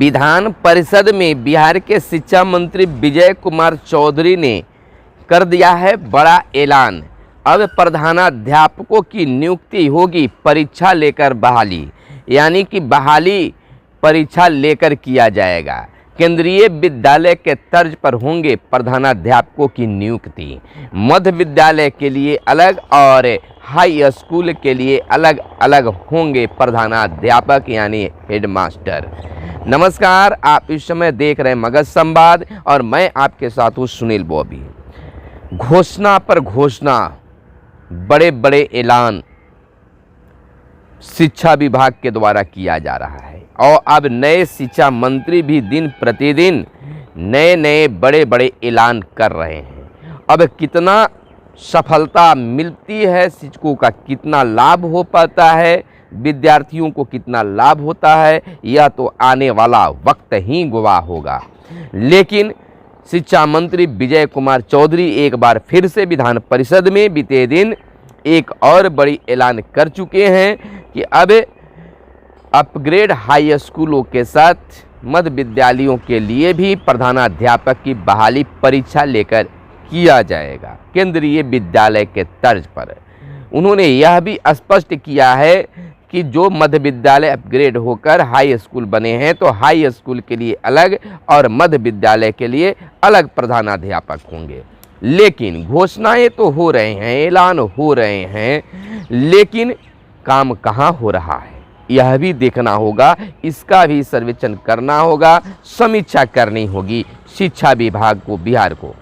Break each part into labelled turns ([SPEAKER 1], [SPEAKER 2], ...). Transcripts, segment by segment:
[SPEAKER 1] विधान परिषद में बिहार के शिक्षा मंत्री विजय कुमार चौधरी ने कर दिया है बड़ा ऐलान। अब प्रधानाध्यापकों की नियुक्ति होगी परीक्षा लेकर बहाली, यानी कि बहाली परीक्षा लेकर किया जाएगा। केंद्रीय विद्यालय के तर्ज पर होंगे प्रधानाध्यापकों की नियुक्ति। मध्य विद्यालय के लिए अलग और हाई स्कूल के लिए अलग अलग होंगे प्रधानाध्यापक यानी हेडमास्टर। नमस्कार, आप इस समय देख रहे हैं मगध संवाद और मैं आपके साथ हूँ सुनील बॉबी। घोषणा पर घोषणा, बड़े बड़े ऐलान शिक्षा विभाग के द्वारा किया जा रहा है और अब नए शिक्षा मंत्री भी दिन प्रतिदिन नए नए बड़े बड़े ऐलान कर रहे हैं। अब कितना सफलता मिलती है शिक्षकों का, कितना लाभ हो पाता है, विद्यार्थियों को कितना लाभ होता है, यह तो आने वाला वक्त ही गवाह होगा। लेकिन शिक्षा मंत्री विजय कुमार चौधरी एक बार फिर से विधान परिषद में बीते दिन एक और बड़ी ऐलान कर चुके हैं कि अब अपग्रेड हाई स्कूलों के साथ मध्य विद्यालयों के लिए भी प्रधानाध्यापक की बहाली परीक्षा लेकर किया जाएगा केंद्रीय विद्यालय के तर्ज पर। उन्होंने यह भी स्पष्ट किया है कि जो मध्य विद्यालय अपग्रेड होकर हाई स्कूल बने हैं तो हाई स्कूल के लिए अलग और मध्य विद्यालय के लिए अलग प्रधानाध्यापक होंगे। लेकिन घोषणाएं तो हो रहे हैं, ऐलान हो रहे हैं, लेकिन काम कहाँ हो रहा है यह भी देखना होगा, इसका भी सर्वेक्षण करना होगा, समीक्षा करनी होगी। शिक्षा विभाग को, बिहार को,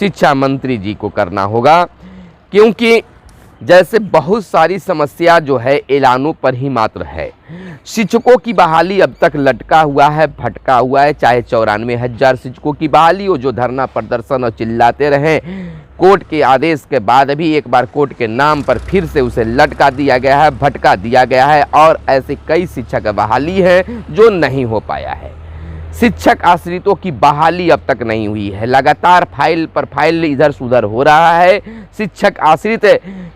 [SPEAKER 1] शिक्षा मंत्री जी को करना होगा, क्योंकि जैसे बहुत सारी समस्या जो है ऐलानों पर ही मात्र है। शिक्षकों की बहाली अब तक लटका हुआ है, भटका हुआ है। चाहे 94,000 शिक्षकों की बहाली हो जो धरना प्रदर्शन और चिल्लाते रहे, कोर्ट के आदेश के बाद भी एक बार कोर्ट के नाम पर फिर से उसे लटका दिया गया है, भटका दिया गया है और ऐसे कई शिक्षक बहाली है जो नहीं हो पाया है। शिक्षक आश्रितों की बहाली अब तक नहीं हुई है। लगातार फाइल पर फाइल इधर से उधर हो रहा है। शिक्षक आश्रित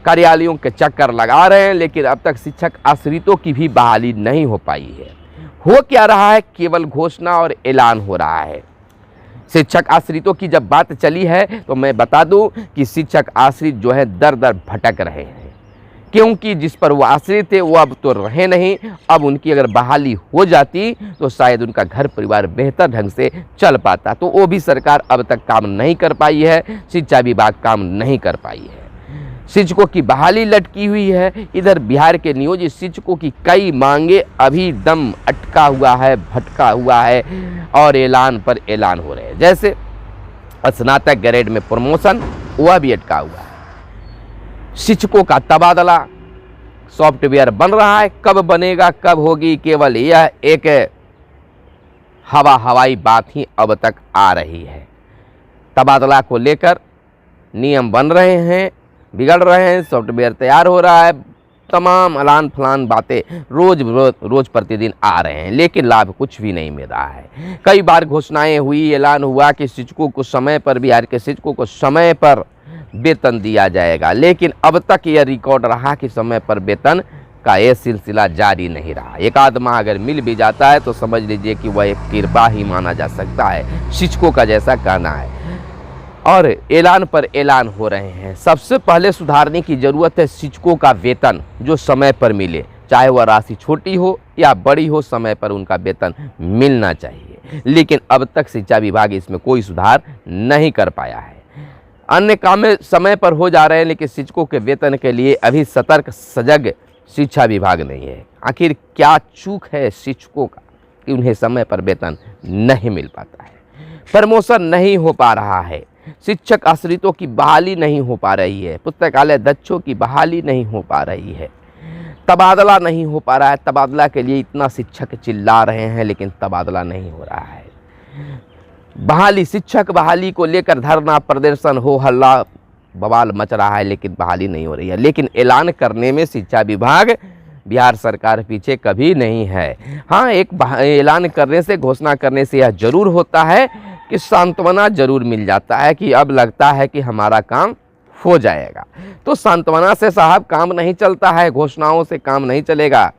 [SPEAKER 1] कार्यालयों के चक्कर लगा रहे हैं, लेकिन अब तक शिक्षक आश्रितों की भी बहाली नहीं हो पाई है। हो क्या रहा है, केवल घोषणा और ऐलान हो रहा है। शिक्षक आश्रितों की जब बात चली है तो मैं बता दूं कि शिक्षक आश्रित जो है दर दर भटक रहे हैं, क्योंकि जिस पर वो आश्रित थे वो अब तो रहे नहीं। अब उनकी अगर बहाली हो जाती तो शायद उनका घर परिवार बेहतर ढंग से चल पाता, तो वो भी सरकार अब तक काम नहीं कर पाई है, शिक्षा विभाग काम नहीं कर पाई है। शिक्षकों की बहाली लटकी हुई है। इधर बिहार के नियोजित शिक्षकों की कई मांगे अभी दम अटका हुआ है, भटका हुआ है और ऐलान पर ऐलान हो रहे हैं। जैसे स्नातक ग्रेड में प्रमोशन, वह भी अटका हुआ है। शिक्षकों का तबादला सॉफ्टवेयर बन रहा है, कब बनेगा, कब होगी, केवल यह एक हवाई बात ही अब तक आ रही है। तबादला को लेकर नियम बन रहे हैं, बिगड़ रहे हैं, सॉफ्टवेयर तैयार हो रहा है, तमाम अलान फलान बातें रोज प्रतिदिन आ रहे हैं, लेकिन लाभ कुछ भी नहीं मिल रहा है। कई बार घोषणाएं हुई, ऐलान हुआ कि शिक्षकों को समय पर, बिहार के शिक्षकों को समय पर वेतन दिया जाएगा, लेकिन अब तक यह रिकॉर्ड रहा कि समय पर वेतन का यह सिलसिला जारी नहीं रहा। एक आध माह अगर मिल भी जाता है तो समझ लीजिए कि वह एक कृपा ही माना जा सकता है, शिक्षकों का जैसा कहना है। और ऐलान पर ऐलान हो रहे हैं। सबसे पहले सुधारने की ज़रूरत है शिक्षकों का वेतन जो समय पर मिले, चाहे वह राशि छोटी हो या बड़ी हो, समय पर उनका वेतन मिलना चाहिए। लेकिन अब तक शिक्षा विभाग इसमें कोई सुधार नहीं कर पाया है। अन्य काम समय पर हो जा रहे हैं, लेकिन शिक्षकों के वेतन के लिए अभी सतर्क सजग शिक्षा विभाग नहीं है। आखिर क्या चूक है शिक्षकों का कि उन्हें समय पर वेतन नहीं मिल पाता है, प्रमोशन नहीं हो पा रहा है, शिक्षक आश्रितों की बहाली नहीं हो पा रही है, पुस्तकालय अध्यक्षों की बहाली नहीं हो पा रही है, तबादला नहीं हो पा रहा है। तबादला के लिए इतना शिक्षक चिल्ला रहे हैं, लेकिन तबादला नहीं हो रहा है। बहाली, शिक्षक बहाली को लेकर धरना प्रदर्शन, हो हल्ला बवाल मच रहा है, लेकिन बहाली नहीं हो रही है। लेकिन ऐलान करने में शिक्षा विभाग, बिहार सरकार पीछे कभी नहीं है। हाँ, एक ऐलान करने से, घोषणा करने से यह जरूर होता है कि सांत्वना जरूर मिल जाता है कि अब लगता है कि हमारा काम हो जाएगा। तो सांत्वना से साहब काम नहीं चलता है, घोषणाओं से काम नहीं चलेगा।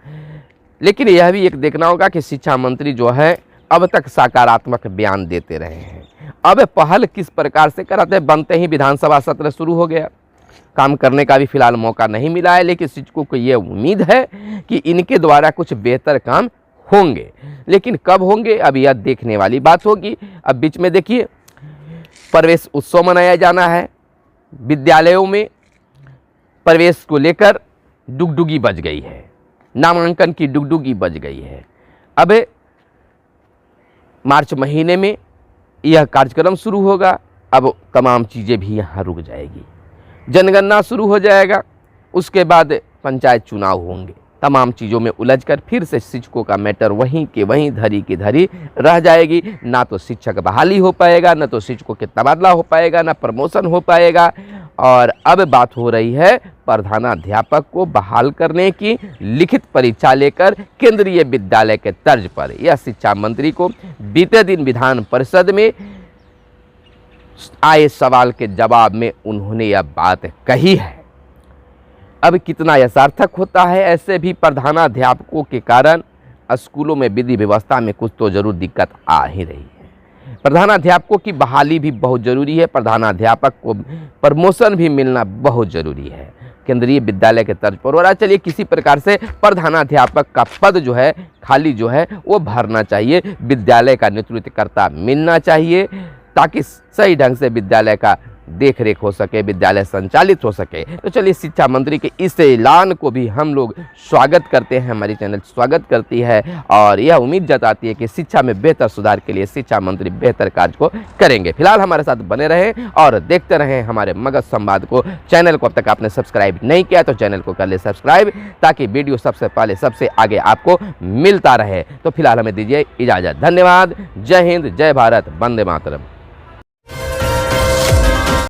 [SPEAKER 1] लेकिन यह भी एक देखना होगा कि शिक्षा मंत्री जो है अब तक सकारात्मक बयान देते रहे हैं। अब पहल किस प्रकार से कराते हैं, बनते ही विधानसभा सत्र शुरू हो गया। काम करने का भी फिलहाल मौका नहीं मिला है, लेकिन शिक्षकों को ये उम्मीद है कि इनके द्वारा कुछ बेहतर काम होंगे। लेकिन कब होंगे अब यह देखने वाली बात होगी। अब बीच में देखिए प्रवेश उत्सव मनाया जाना है, विद्यालयों में प्रवेश को लेकर डुगडुगी बज गई है, नामांकन की डुगडुगी बज गई है। अब मार्च महीने में यह कार्यक्रम शुरू होगा। अब तमाम चीज़ें भी यहाँ रुक जाएगी, जनगणना शुरू हो जाएगा, उसके बाद पंचायत चुनाव होंगे। तमाम चीज़ों में उलझकर फिर से शिक्षकों का मैटर वहीं के वहीं धरी की धरी रह जाएगी। ना तो शिक्षक बहाली हो पाएगा, ना तो शिक्षकों के तबादला हो पाएगा, ना प्रमोशन हो पाएगा। और अब बात हो रही है प्रधानाध्यापक को बहाल करने की, लिखित परीक्षा लेकर केंद्रीय विद्यालय के तर्ज पर। यह शिक्षा मंत्री को बीते दिन विधान परिषद में आए सवाल के जवाब में उन्होंने यह बात कही है। अब कितना यह सार्थक होता है, ऐसे भी प्रधानाध्यापकों के कारण स्कूलों में विधि व्यवस्था में कुछ तो जरूर दिक्कत आ ही रही है। प्रधानाध्यापकों की बहाली भी बहुत ज़रूरी है, प्रधानाध्यापक को प्रमोशन भी मिलना बहुत ज़रूरी है केंद्रीय विद्यालय के तर्ज पर। और चलिए किसी प्रकार से प्रधानाध्यापक का पद जो है खाली जो है वो भरना चाहिए, विद्यालय का नेतृत्वकर्ता मिलना चाहिए, ताकि सही ढंग से विद्यालय का देख रेख हो सके, विद्यालय संचालित हो सके। तो चलिए शिक्षा मंत्री के इस ऐलान को भी हम लोग स्वागत करते हैं, हमारी चैनल स्वागत करती है और यह उम्मीद जताती है कि शिक्षा में बेहतर सुधार के लिए शिक्षा मंत्री बेहतर कार्य को करेंगे। फिलहाल हमारे साथ बने रहें और देखते रहें हमारे मगध संवाद को। चैनल को अब तक आपने सब्सक्राइब नहीं किया तो चैनल को कर ले सब्सक्राइब, ताकि वीडियो सबसे पहले सबसे आगे आपको मिलता रहे। तो फिलहाल हमें दीजिए इजाज़त। धन्यवाद। जय हिंद, जय भारत, वंदे मातरम।